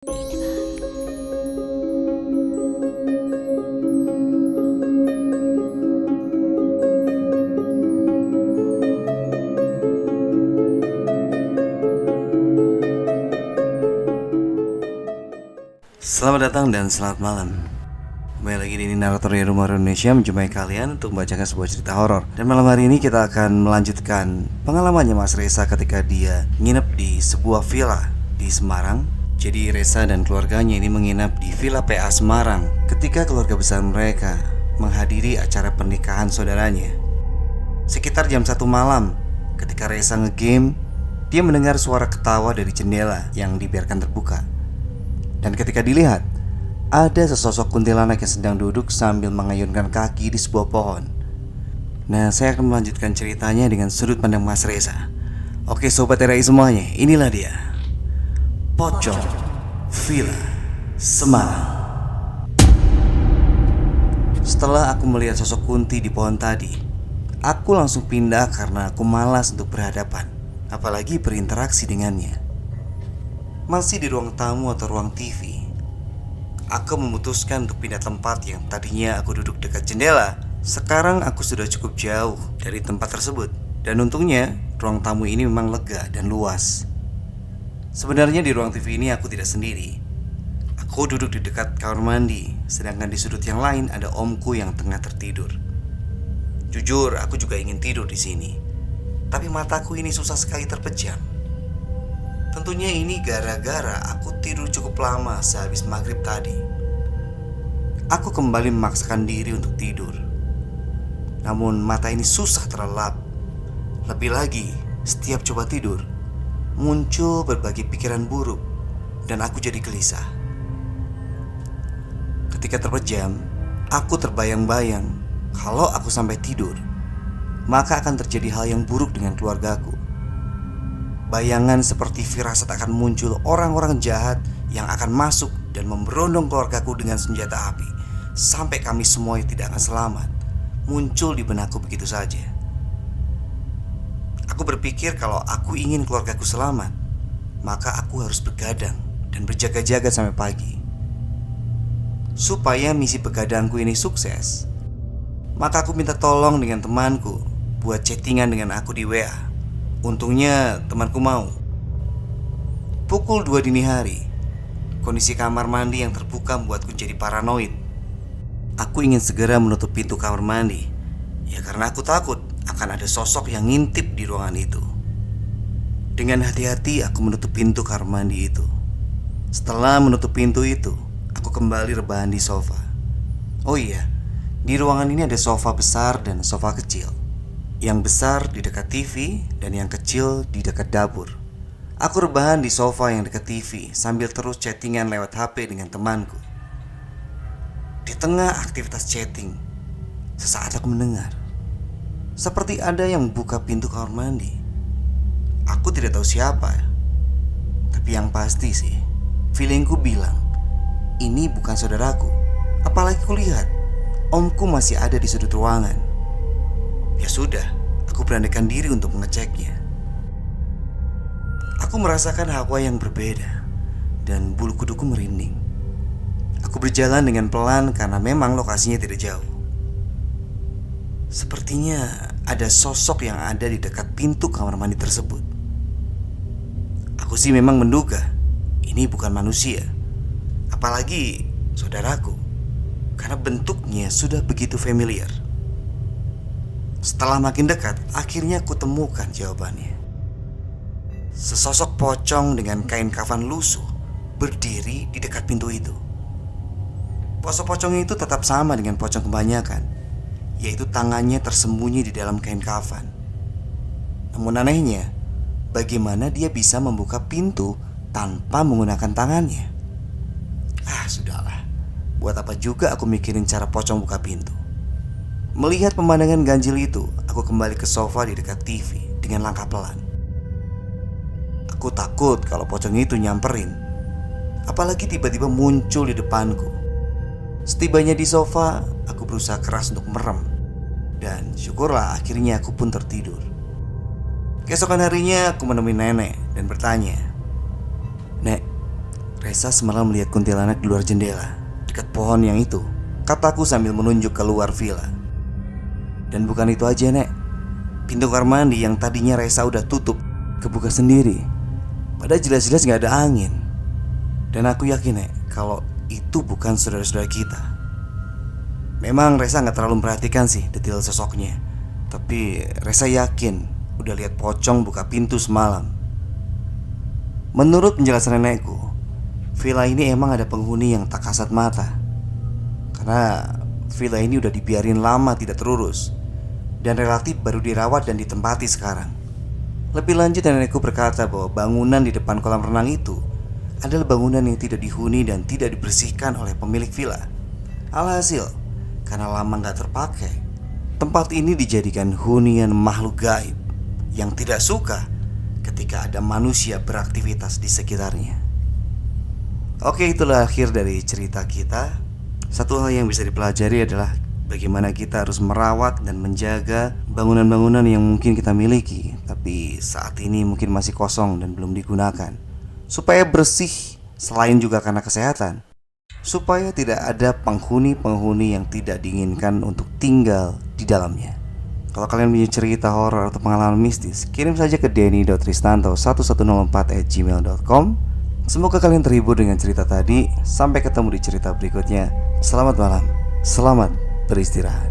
Selamat datang dan selamat malam. Kembali lagi di Narator dari Rumah Indonesia menjumpai kalian untuk membacakan sebuah cerita horor. Dan malam hari ini kita akan melanjutkan pengalamannya Mas Reza ketika dia nginep di sebuah villa di Semarang. Jadi Reza dan keluarganya ini menginap di Villa PA Semarang ketika keluarga besar mereka menghadiri acara pernikahan saudaranya. Sekitar jam 1 malam, ketika Reza ngegame, dia mendengar suara ketawa dari jendela yang dibiarkan terbuka. Dan ketika dilihat, ada sesosok kuntilanak yang sedang duduk sambil mengayunkan kaki di sebuah pohon. Nah, saya akan melanjutkan ceritanya dengan sudut pandang Mas Reza. Oke sobat RI semuanya, inilah dia Pocong Villa Semarang. Setelah aku melihat sosok kunti di pohon tadi, aku langsung pindah karena aku malas untuk berhadapan, apalagi berinteraksi dengannya. Masih di ruang tamu atau ruang TV, aku memutuskan untuk pindah tempat. Yang tadinya aku duduk dekat jendela, sekarang aku sudah cukup jauh dari tempat tersebut. Dan untungnya ruang tamu ini memang lega dan luas. Sebenarnya di ruang TV ini aku tidak sendiri. Aku duduk di dekat kamar mandi, sedangkan di sudut yang lain ada omku yang tengah tertidur. Jujur, aku juga ingin tidur di sini, tapi mataku ini susah sekali terpejam. Tentunya ini gara-gara aku tidur cukup lama sehabis maghrib tadi. Aku kembali memaksakan diri untuk tidur, namun mata ini susah terlelap. Lebih lagi, setiap coba tidur, muncul berbagai pikiran buruk dan aku jadi gelisah. Ketika terpejam, aku terbayang-bayang kalau aku sampai tidur, maka akan terjadi hal yang buruk dengan keluargaku. Bayangan seperti firasat akan muncul orang-orang jahat yang akan masuk dan memberondong keluargaku dengan senjata api, sampai kami semua tidak akan selamat, muncul di benakku begitu saja. Aku berpikir kalau aku ingin keluargaku selamat, maka aku harus begadang dan berjaga-jaga sampai pagi. Supaya misi begadangku ini sukses, maka aku minta tolong dengan temanku buat chattingan dengan aku di WA. Untungnya temanku mau. Pukul 2 dini hari, kondisi kamar mandi yang terbuka membuatku jadi paranoid. Aku ingin segera menutup pintu kamar mandi, ya karena aku takut akan ada sosok yang ngintip di ruangan itu. Dengan hati-hati aku menutup pintu kamar mandi itu. Setelah menutup pintu itu, aku kembali rebahan di sofa. Oh iya, di ruangan ini ada sofa besar dan sofa kecil. Yang besar di dekat TV dan yang kecil di dekat dapur. Aku rebahan di sofa yang dekat TV sambil terus chattingan lewat HP dengan temanku. Di tengah aktivitas chatting, sesaat aku mendengar seperti ada yang buka pintu kamar mandi. Aku tidak tahu siapa, tapi yang pasti sih, feelingku bilang ini bukan saudaraku. Apalagi kulihat omku masih ada di sudut ruangan. Ya sudah, aku beranikan diri untuk mengeceknya. Aku merasakan hawa yang berbeda dan bulu kuduku merinding. Aku berjalan dengan pelan karena memang lokasinya tidak jauh. Sepertinya ada sosok yang ada di dekat pintu kamar mandi tersebut. Aku sih memang menduga ini bukan manusia, apalagi saudaraku, karena bentuknya sudah begitu familiar. Setelah makin dekat, akhirnya aku temukan jawabannya. Sesosok pocong dengan kain kafan lusuh berdiri di dekat pintu itu. Sosok pocong itu tetap sama dengan pocong kebanyakan, yaitu tangannya tersembunyi di dalam kain kafan. Namun anehnya, bagaimana dia bisa membuka pintu tanpa menggunakan tangannya? Sudahlah. Buat apa juga aku mikirin cara pocong buka pintu. Melihat pemandangan ganjil itu, aku kembali ke sofa di dekat TV dengan langkah pelan. Aku takut kalau pocong itu nyamperin, apalagi tiba-tiba muncul di depanku. Setibanya di sofa, aku berusaha keras untuk merem. Dan syukurlah akhirnya aku pun tertidur. Keesokan harinya aku menemui nenek dan bertanya, "Nek, Resa semalam melihat kuntilanak di luar jendela, dekat pohon yang itu, kataku sambil menunjuk keluar villa. Dan bukan itu aja, Nek. Pintu kamar mandi yang tadinya Resa udah tutup kebuka sendiri. Padahal jelas-jelas gak ada angin. Dan aku yakin, Nek, kalau itu bukan saudara-saudara kita. Memang Resa gak terlalu memperhatikan sih detail sosoknya, tapi Resa yakin udah lihat pocong buka pintu semalam. Menurut penjelasan nenekku, villa ini emang ada penghuni yang tak kasat mata. Karena villa ini udah dibiarin lama tidak terurus dan relatif baru dirawat dan ditempati sekarang. Lebih lanjut, nenekku berkata bahwa bangunan di depan kolam renang itu adalah bangunan yang tidak dihuni dan tidak dibersihkan oleh pemilik villa. Alhasil, karena lama gak terpakai, tempat ini dijadikan hunian makhluk gaib yang tidak suka ketika ada manusia beraktivitas di sekitarnya. Oke, itulah akhir dari cerita kita. Satu hal yang bisa dipelajari adalah bagaimana kita harus merawat dan menjaga bangunan-bangunan yang mungkin kita miliki, tapi saat ini mungkin masih kosong dan belum digunakan, supaya bersih selain juga karena kesehatan, supaya tidak ada penghuni-penghuni yang tidak diinginkan untuk tinggal di dalamnya. Kalau kalian punya cerita horor atau pengalaman mistis, kirim saja ke denny.tristanto1104@gmail.com. Semoga kalian terhibur dengan cerita tadi. Sampai ketemu di cerita berikutnya. Selamat malam, selamat beristirahat.